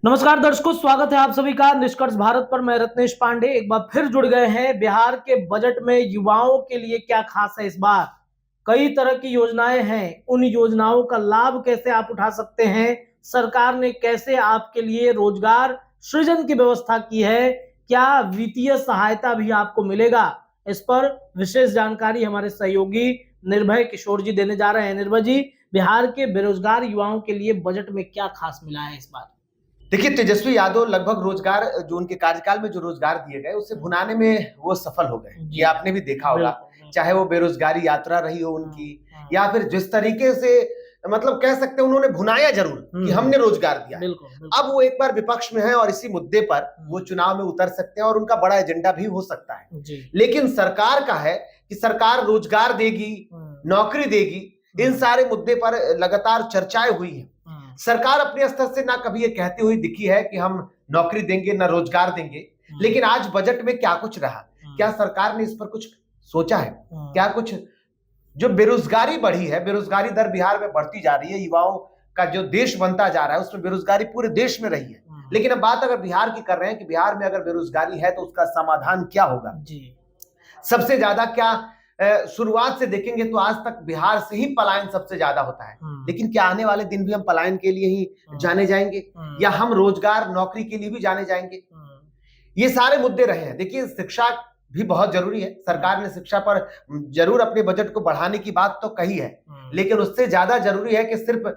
नमस्कार दर्शकों, स्वागत है आप सभी का निष्कर्ष भारत पर। मैं रत्नेश पांडे एक बार फिर जुड़ गए हैं। बिहार के बजट में युवाओं के लिए क्या खास है इस बार? कई तरह की योजनाएं हैं, उन योजनाओं का लाभ कैसे आप उठा सकते हैं? सरकार ने कैसे आपके लिए रोजगार सृजन की व्यवस्था की है? क्या वित्तीय सहायता भी आपको मिलेगा? इस पर विशेष जानकारी हमारे सहयोगी निर्भय किशोर जी देने जा रहे हैं। निर्भय जी, बिहार के बेरोजगार युवाओं के लिए बजट में क्या खास मिला है इस बार? देखिए, तेजस्वी यादव लगभग रोजगार जो उनके कार्यकाल में जो रोजगार दिए गए उसे भुनाने में वो सफल हो गए। ये आपने भी देखा होगा, चाहे वो बेरोजगारी यात्रा रही हो उनकी, या फिर जिस तरीके से मतलब कह सकते हैं उन्होंने भुनाया जरूर कि हमने रोजगार दिया। अब वो एक बार विपक्ष में है और इसी मुद्दे पर वो चुनाव में उतर सकते हैं और उनका बड़ा एजेंडा भी हो सकता है। लेकिन सरकार का है कि सरकार रोजगार देगी, नौकरी देगी, इन सारे मुद्दे पर लगातार चर्चाएं हुई है। सरकार अपने स्तर से ना कभी ये कहती हुई दिखी है कि हम नौकरी देंगे ना रोजगार देंगे, लेकिन आज बजट में क्या कुछ रहा, क्या सरकार ने इस पर कुछ सोचा है? क्या कुछ जो बेरोजगारी बढ़ी है, बेरोजगारी दर बिहार में बढ़ती जा रही है, युवाओं का जो देश बनता जा रहा है उसमें बेरोजगारी पूरे देश में रही है, लेकिन अब बात अगर बिहार की कर रहे हैं कि बिहार में अगर बेरोजगारी है तो उसका समाधान क्या होगा? सबसे ज्यादा क्या शुरुआत से देखेंगे तो आज तक बिहार से ही पलायन सबसे ज्यादा होता है, लेकिन क्या आने वाले दिन भी हम पलायन के लिए ही जाने जाएंगे या हम रोजगार नौकरी के लिए भी जाने जाएंगे? ये सारे मुद्दे रहे हैं। देखिए, शिक्षा भी बहुत जरूरी है। सरकार ने शिक्षा पर जरूर अपने बजट को बढ़ाने की बात तो कही है, लेकिन उससे ज्यादा जरूरी है कि सिर्फ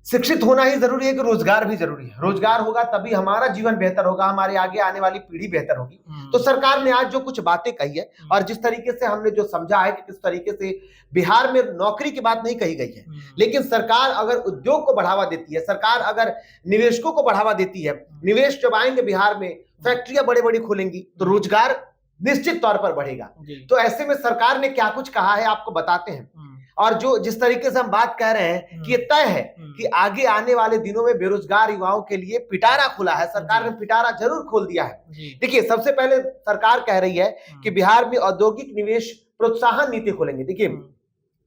शिक्षित होना ही जरूरी है कि रोजगार भी जरूरी है। रोजगार होगा तभी हमारा जीवन बेहतर होगा, हमारे आगे आने वाली पीढ़ी बेहतर होगी। तो सरकार ने आज जो कुछ बातें कही है और जिस तरीके से हमने जो समझा है कि किस तरीके से बिहार में नौकरी की बात नहीं कही गई है, लेकिन सरकार अगर उद्योग को बढ़ावा देती है, सरकार अगर निवेशकों को बढ़ावा देती है, निवेश जब आएंगे बिहार में, फैक्ट्रियां बड़ी बड़ी खुलेंगी तो रोजगार निश्चित तौर पर बढ़ेगा। तो ऐसे में सरकार ने क्या कुछ कहा है आपको बताते हैं। और जो जिस तरीके से हम बात कह रहे हैं कि ये तय है कि आगे आने वाले दिनों में बेरोजगार युवाओं के लिए पिटारा खुला है, सरकार ने पिटारा जरूर खोल दिया है। देखिए, सबसे पहले सरकार कह रही है कि बिहार में औद्योगिक निवेश प्रोत्साहन नीति खोलेंगे। देखिए,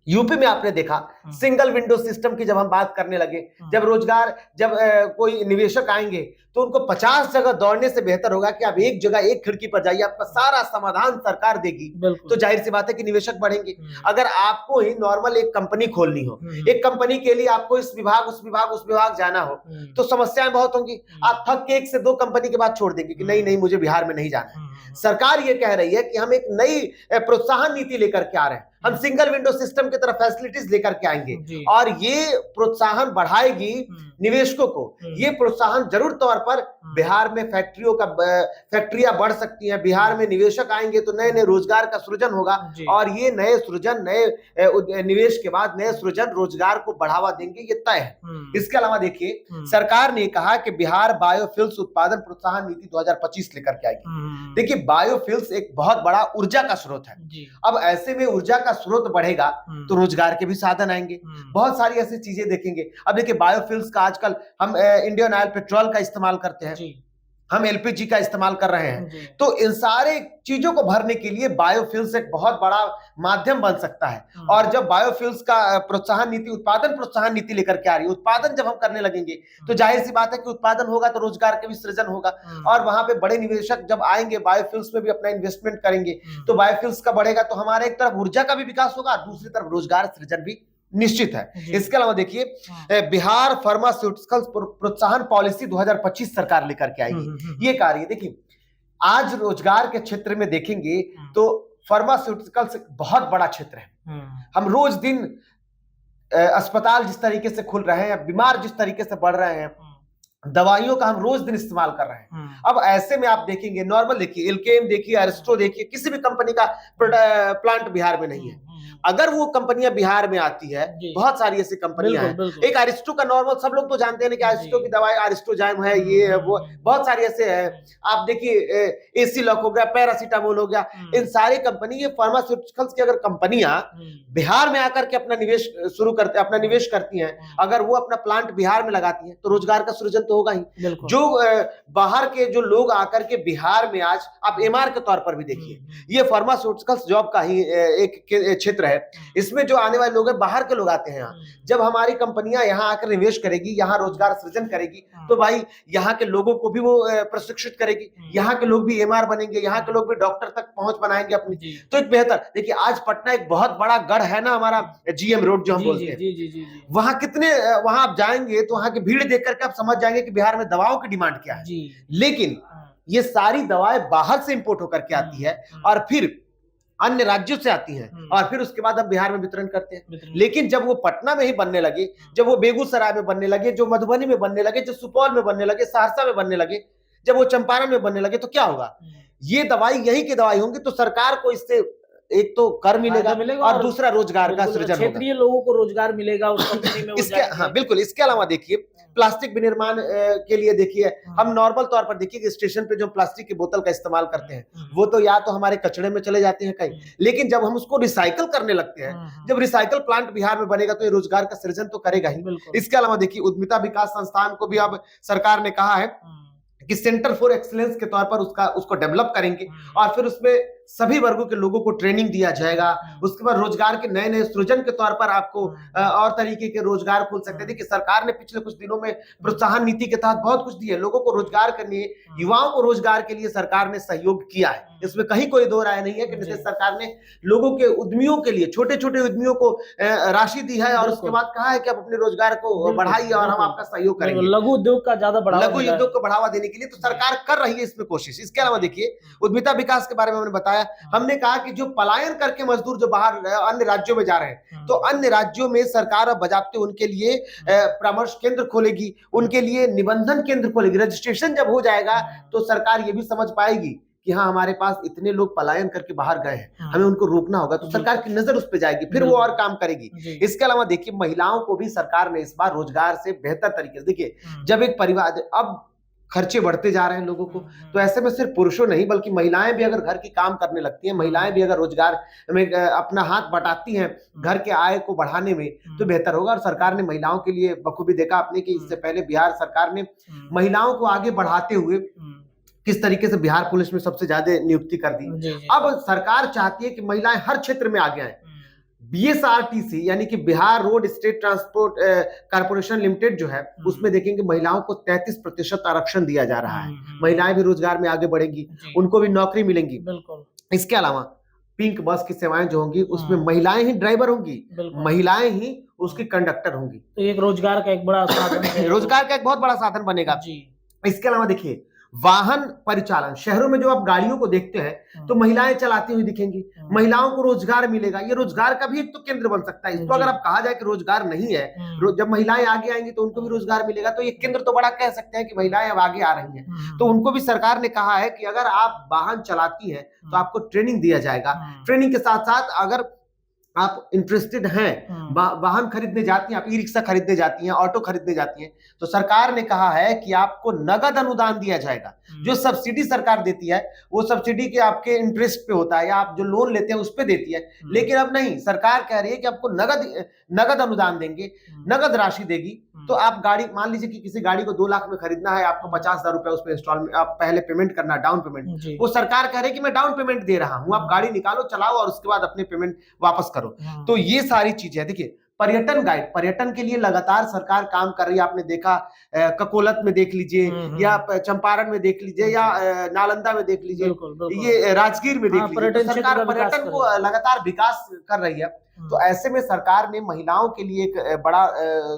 यूपी में आपने देखा सिंगल विंडो सिस्टम की जब हम बात करने लगे, जब कोई निवेशक आएंगे तो उनको 50 जगह दौड़ने से बेहतर होगा कि आप एक जगह एक खिड़की पर जाइए, आपका सारा समाधान सरकार देगी। तो जाहिर सी बात है कि निवेशक बढ़ेंगे। अगर आपको ही नॉर्मल एक कंपनी खोलनी हो, एक कंपनी के लिए आपको इस विभाग उस विभाग जाना हो तो समस्याएं बहुत होंगी। आप थक के एक से दो कंपनी के बाद छोड़ देंगे कि नहीं मुझे बिहार में नहीं जाना है। सरकार ये कह रही है कि हम एक नई प्रोत्साहन नीति लेकर के आ रहे हैं, हम सिंगल विंडो सिस्टम की तरफ फैसिलिटीज लेकर के आएंगे और ये प्रोत्साहन बढ़ाएगी निवेशकों को। ये प्रोत्साहन जरूर तौर पर बिहार में फैक्ट्रियां बढ़ सकती हैं, बिहार में निवेशक आएंगे तो नए नए रोजगार का सृजन होगा और ये नए सृजन, नए निवेश के बाद नए सृजन रोजगार को बढ़ावा देंगे, ये तय है। इसके अलावा देखिए, सरकार ने कहा कि बिहार बायोफ्यूल्स उत्पादन प्रोत्साहन नीति 2025 लेकर के आएगी। देखिए, बायोफ्यूल्स एक बहुत बड़ा ऊर्जा का स्रोत है। अब ऐसे में ऊर्जा का स्रोत बढ़ेगा तो रोजगार के भी साधन आएंगे, बहुत सारी ऐसी चीजें देखेंगे। अब देखिए, बायोफ्यूल्स का आजकल हम इंडियन ऑयल पेट्रोल का इस्तेमाल करते हैं, हम एलपीजी का इस्तेमाल कर रहे हैं, तो इन सारे चीजों को भरने के लिए बायोफ्यूल्स एक बहुत बड़ा माध्यम बन सकता है। और जब बायोफ्यूल्स का प्रोत्साहन नीति, उत्पादन प्रोत्साहन नीति लेकर के आ रही है, उत्पादन जब हम करने लगेंगे तो जाहिर सी बात है कि उत्पादन होगा तो रोजगार के भी सृजन होगा और वहां पे बड़े निवेशक जब आएंगे बायोफ्यूल्स में भी अपना इन्वेस्टमेंट करेंगे तो बायोफ्यूल्स का बढ़ेगा तो हमारे एक तरफ ऊर्जा का भी विकास होगा, दूसरी तरफ रोजगार सृजन भी निश्चित है। इसके अलावा देखिए, बिहार फार्मास्यूटिकल्स प्रोत्साहन पॉलिसी 2025 सरकार लेकर के आएगी। ये कार्य देखिए, आज रोजगार के क्षेत्र में देखेंगे तो फार्मास्यूटिकल्स एक बहुत बड़ा क्षेत्र है। हम रोज दिन अस्पताल जिस तरीके से खुल रहे हैं, बीमार जिस तरीके से बढ़ रहे हैं, दवाइयों का हम रोज दिन इस्तेमाल कर रहे हैं। अब ऐसे में आप देखेंगे, नॉर्मल देखिए, एल्केम देखिए, अरिस्टो देखिए, किसी भी कंपनी का प्लांट बिहार में नहीं है। अगर वो कंपनियां बिहार में आती है, बहुत सारी ऐसी कंपनियां हैं, एक अरिस्टो का नॉर्मल सब लोग तो जानते हैं कि अरिस्टो की दवाई अरिस्टोजाइम है, ये है वो, बहुत सारी ऐसे है। आप देखिए, एसी लॉक हो गया, पैरासीटामोल हो गया, इन सारी कंपनी, ये फार्मास्यूटिकल्स की अगर कंपनियां बिहार में आकर के अपना निवेश शुरू करते, अपना निवेश करती हैं, अगर वो अपना प्लांट बिहार में लगाती हैं तो रोजगार का सृजन तो होगा ही। जो बाहर के जो लोग आकर के बिहार में, आज आप एमआर के तौर पर भी देखिए, ये फार्मास्यूटिकल्स जॉब का ही एक क्षेत्र है, इसमें जो आने वाले लोग हैं बाहर के लोग आते हैं यहाँ। जब हमारी कंपनियां यहाँ आकर निवेश करेगी, यहाँ रोजगार सृजन करेगी, तो भाई यहाँ के लोगों को भी वो प्रशिक्षित करेगी, यहाँ के लोग भी एमआर बनेंगे, यहाँ के लोग भी डॉक्टर तक पहुंच बनाएंगे अपनी। तो एक बेहतर, देखिए आज पटना एक बहुत बड़ा गढ़ है ना हमारा, जीएम रोड जो हम बोलते हैं, वहां कितने, वहां आप जाएंगे तो वहां की भीड़ देख करके आप समझ जाएंगे कि बिहार में दवाओं की डिमांड क्या है। लेकिन ये सारी दवाएं बाहर से इंपोर्ट होकर के आती है और फिर अन्य राज्यों से आती हैं और फिर उसके बाद हम बिहार में वितरण करते हैं। लेकिन जब वो पटना में ही बनने लगे, जब वो बेगूसराय में बनने लगे, जो मधुबनी में बनने लगे, जो सुपौल में बनने लगे, सहरसा में बनने लगे, जब वो चंपारण में बनने लगे, तो क्या होगा? ये दवाई यही की दवाई होंगी, तो सरकार को इससे एक तो कर मिलेगा और दूसरा रोजगार का सृजन होगा, क्षेत्रीय लोगों को रोजगार मिलेगा उस कंपनी में। इसके हाँ बिल्कुल। इसके अलावा देखिए प्लास्टिक विनिर्माण के लिए देखिए, हम नॉर्मल तौर पर देखिए कि स्टेशन पे जो प्लास्टिक की बोतल का इस्तेमाल करते हैं, वो तो या तो हमारे कचड़े में चले जाते हैं कहीं, लेकिन जब हम उसको रिसाइकल करने लगते हैं, जब रिसाइकल प्लांट बिहार में बनेगा तो ये रोजगार का सृजन तो करेगा ही। इसके अलावा देखिए उद्यमिता विकास संस्थान को भी अब सरकार ने कहा है कि सेंटर फॉर एक्सीलेंस के तौर पर उसको डेवलप करेंगे और फिर उसमें सभी वर्गों के लोगों को ट्रेनिंग दिया जाएगा। उसके बाद रोजगार के नए नए सृजन के तौर पर आपको और तरीके के रोजगार खुल सकते हैं कि सरकार ने पिछले कुछ दिनों में प्रोत्साहन नीति के तहत बहुत कुछ दिया, लोगों को रोजगार के लिए, युवाओं को रोजगार के लिए सरकार ने सहयोग किया है। इसमें कहीं कोई दो राय नहीं है कि नीतीश सरकार ने लोगों के उद्यमियों के लिए, छोटे छोटे उद्यमियों को राशि दी है और उसके बाद कहा है कि आप अपने रोजगार को बढ़ाइए और हम आपका सहयोग करेंगे। लघु उद्योग का ज्यादा बढ़ावा, लघु उद्योग को बढ़ावा देने के लिए तो सरकार कर रही है इसमें कोशिश। इसके अलावा देखिए उद्यमिता विकास के बारे में हमने बताया, हमने कहा कि जो पलायन करके मजदूर जो बाहर अन्य राज्यों में जा रहे हैं, तो अन्य राज्यों में सरकार अब बजाते उनके लिए परामर्श केंद्र खोलेगी, उनके लिए निबंधन केंद्र खोलेगी। रजिस्ट्रेशन जब हो जाएगा तो सरकार ये भी समझ पाएगी कि हाँ हमारे पास इतने लोग पलायन करके बाहर गए हैं, हमें उनको रोकना होगा, तो सरकार की नजर उस पर जाएगी, फिर वो और काम करेगी। इसके अलावा देखिए महिलाओं को भी सरकार ने इस बार रोजगार से बेहतर तरीके से, देखिए जब एक परिवार, अब खर्चे बढ़ते जा रहे हैं लोगों को, तो ऐसे में सिर्फ पुरुषों नहीं बल्कि महिलाएं भी अगर घर की काम करने लगती हैं, महिलाएं भी अगर रोजगार में अपना हाथ बटाती हैं घर के आय को बढ़ाने में, तो बेहतर होगा। और सरकार ने महिलाओं के लिए बखूबी देखा आपने कि इससे पहले बिहार सरकार ने महिलाओं को आगे बढ़ाते हुए किस तरीके से बिहार पुलिस में सबसे ज्यादा नियुक्ति कर दी। अब सरकार चाहती है कि महिलाएं हर क्षेत्र में आगे आए। बीएसआरटीसी यानी कि Bihar road state transport corporation limited जो है, उसमें देखेंगे महिलाओं को 33% आरक्षण दिया जा रहा है। महिलाएं भी रोजगार में आगे बढ़ेंगी, उनको भी नौकरी मिलेंगी। इसके अलावा पिंक बस की सेवाएं जो होंगी उसमें महिलाएं ही ड्राइवर होंगी, महिलाएं ही उसकी कंडक्टर होंगी, तो एक रोजगार का एक बड़ा साधन, रोजगार का एक बहुत बड़ा साधन बनेगा। इसके अलावा देखिए वाहन परिचालन, शहरों में जो आप गाड़ियों को देखते हैं तो महिलाएं चलाती हुई दिखेंगी, महिलाओं को रोजगार मिलेगा। ये रोजगार का भी एक तो केंद्र बन सकता है। इसको अगर आप कहा जाए कि रोजगार नहीं है, जब महिलाएं आगे आएंगी तो उनको भी रोजगार मिलेगा, तो ये केंद्र तो बड़ा कह सकते हैं कि महिलाएं अब आगे आ रही हैं। तो उनको भी सरकार ने कहा है कि अगर आप वाहन चलाती हैं तो आपको ट्रेनिंग दिया जाएगा। ट्रेनिंग के साथ साथ अगर आप इंटरेस्टेड हैं, वाहन खरीदने जाती हैं, आप ई रिक्शा खरीदने जाती हैं, ऑटो खरीदने जाती हैं, तो सरकार ने कहा है कि आपको नगद अनुदान दिया जाएगा। जो सब्सिडी सरकार देती है वो सब्सिडी के आपके इंटरेस्ट पे होता है या आप जो लोन लेते हैं उस पे देती है, लेकिन अब नहीं, सरकार कह रही है कि आपको नगद अनुदान देंगे, नगद राशि देगी। तो आप गाड़ी, मान लीजिए कि किसी गाड़ी को 2 लाख में खरीदना है, आपको 50,000 रुपए उस पर इंस्टॉलमेंट, आप पहले पेमेंट करना, डाउन पेमेंट, वो सरकार कह रही है कि मैं डाउन पेमेंट दे रहा हूं, आप गाड़ी निकालो, चलाओ और उसके बाद अपने पेमेंट वापस करो। तो ये सारी चीजें देखिए। पर्यटन गाइड, पर्यटन के लिए लगातार सरकार काम कर रही है। आपने देखा ककोलत में देख लीजिए या चंपारण में देख लीजिए या नालंदा में देख लीजिए, ये राजगीर में देख लीजिए, तो सरकार पर्यटन को लगातार विकास कर रही है। तो ऐसे में सरकार ने महिलाओं के लिए एक बड़ा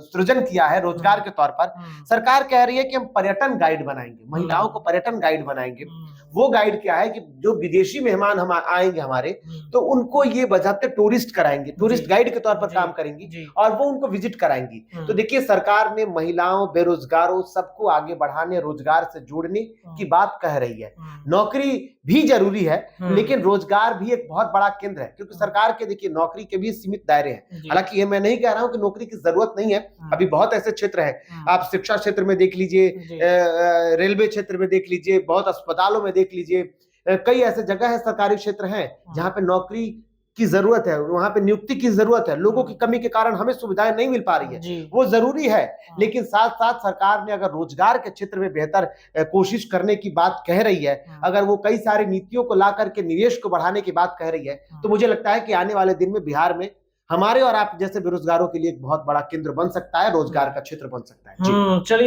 सृजन किया है रोजगार के तौर पर। सरकार कह रही है कि हम पर्यटन गाइड बनाएंगे, महिलाओं को पर्यटन गाइड बनाएंगे। वो गाइड क्या है कि जो विदेशी मेहमान हम आएंगे हमारे, तो उनको ये बजाते टूरिस्ट कराएंगे, टूरिस्ट गाइड के तौर पर काम करेंगी और वो उनको विजिट कराएंगी। तो देखिए सरकार ने महिलाओं, बेरोजगारों, सबको आगे बढ़ाने, रोजगार से जोड़ने की बात कह रही है। नौकरी भी जरूरी है, लेकिन रोजगार भी एक बहुत बड़ा केंद्र है, क्योंकि सरकार के देखिए नौकरी के भी सीमित दायरे हैं। हालांकि ये मैं नहीं कह रहा हूं कि नौकरी की जरूरत नहीं है, अभी बहुत ऐसे क्षेत्र हैं, आप शिक्षा क्षेत्र में देख लीजिए, रेलवे क्षेत्र में देख लीजिए, बहुत अस्पतालों में देख लीजिए, कई ऐसे जगह है, सरकारी क्षेत्र हैं जहां पे नौकरी की जरूरत है, वहां पे नियुक्ति की जरूरत है, लोगों की कमी के कारण हमें सुविधाएं नहीं मिल पा रही है, जी। वो जरूरी है। लेकिन साथ साथ सरकार ने अगर रोजगार के क्षेत्र में बेहतर कोशिश करने की बात कह रही है, अगर वो कई सारी नीतियों को ला करके निवेश को बढ़ाने की बात कह रही है, तो मुझे लगता है कि आने वाले दिन में बिहार में हमारे और आप जैसे बेरोजगारों के लिए एक बहुत बड़ा केंद्र बन सकता है, रोजगार का क्षेत्र बन सकता है। जी चलिए।